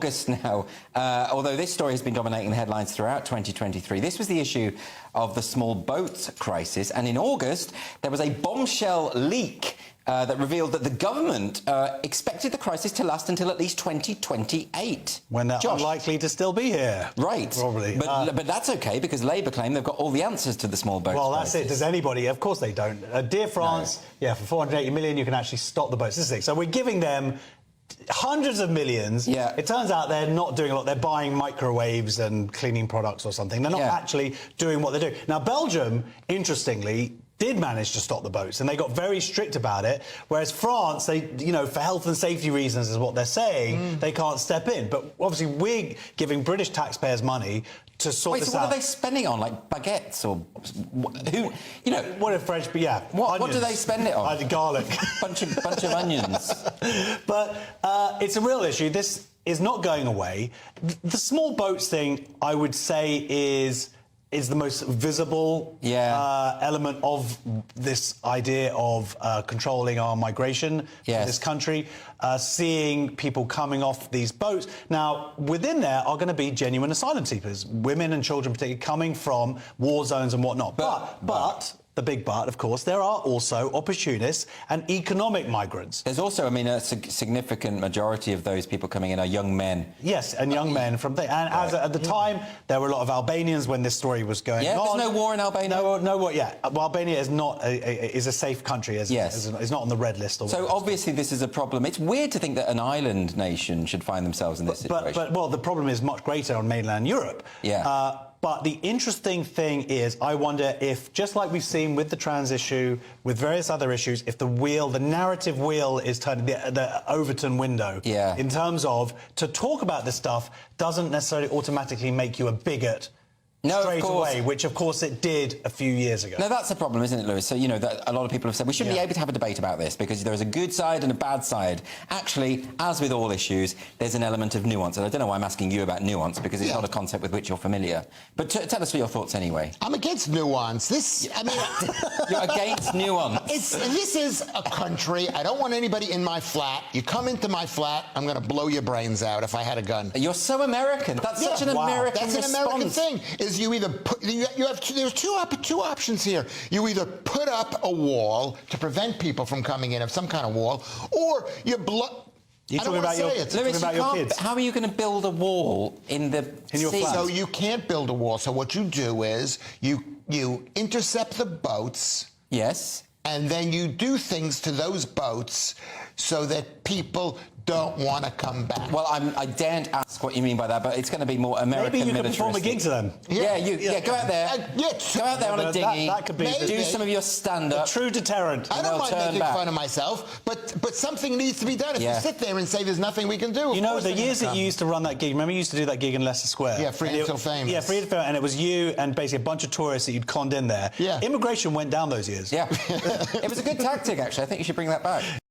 August now, although this story has been dominating the headlines throughout 2023. This was the issue of the small boats crisis, and in August there was a bombshell leak that revealed that the government expected the crisis to last until at least 2028. When they're unlikely to still be here. Right. Probably. But that's okay, because Labour claim they've got all the answers to the small boats Well, that's crisis. it. Does anybody? Of course they don't. Dear France, yeah, for 480 million you can actually stop the boats. This is it. So we're giving them hundreds of millions. Yeah. It turns out they're not doing a lot. They're buying microwaves and cleaning products or something. They're not actually doing what they're doing. Now, Belgium, interestingly, did manage to stop the boats, and they got very strict about it, whereas France, they, you know, for health and safety reasons is what they're saying, they can't step in. But obviously we're giving British taxpayers money to sort this out. Wait, so what are they spending on, like baguettes or who, you know? What if French, but yeah. What do they spend it on? Garlic. bunch of onions. But it's a real issue. This is not going away. The small boats thing, I would say, is the most visible element of this idea of controlling our migration in this country, seeing people coming off these boats. Now, within there are going to be genuine asylum seekers, women and children particularly, coming from war zones and whatnot. But the big but, of course, there are also opportunists and economic migrants. There's also, I mean, a significant majority of those people coming in are young men. Yes, and young men from there. And as at the time, there were a lot of Albanians when this story was going on. Yeah, there's no war in Albania? No war, yeah. Well, Albania is not is a safe country. Is not on the red list. So obviously this is a problem. It's weird to think that an island nation should find themselves in this situation. But the problem is much greater on mainland Europe. Yeah. But the interesting thing is, I wonder if, just like we've seen with the trans issue, with various other issues, if the narrative wheel is turning, the Overton window, in terms of, to talk about this stuff doesn't necessarily automatically make you a bigot straight away, which of course it did a few years ago. No, that's the problem, isn't it, Lewis? So, you know, that a lot of people have said we shouldn't be able to have a debate about this because there is a good side and a bad side. Actually, as with all issues, there's an element of nuance. And I don't know why I'm asking you about nuance, because it's not a concept with which you're familiar. But tell us your thoughts anyway. I'm against nuance. I mean... You're against nuance. This is a country. I don't want anybody in my flat. You come into my flat, I'm going to blow your brains out if I had a gun. You're so American. That's such an American response. That's an American thing. You either there's two options here. You either put up a wall to prevent people from coming in, of some kind of wall, or you You're talking about your kids. How are you going to build a wall in your flat? So you can't build a wall. So what you do is you intercept the boats. Yes. And then you do things to those boats so that people don't want to come back. Well, I daren't ask what you mean by that, but it's going to be more American militaristic. Maybe you could perform a gig to them. Go out there. Go out there on a dinghy. That could be do some of your stand-up. A true deterrent. I don't mind making fun of myself, but something needs to be done. If you sit there and say there's nothing we can do, you know, the years that you used to run that gig. Remember, you used to do that gig in Leicester Square. Yeah, Free Until Famous. Yeah, Free Until Famous, and it was you and basically a bunch of tourists that you'd conned in there. Yeah. Immigration went down those years. Yeah. It was a good tactic, actually. I think you should bring that back.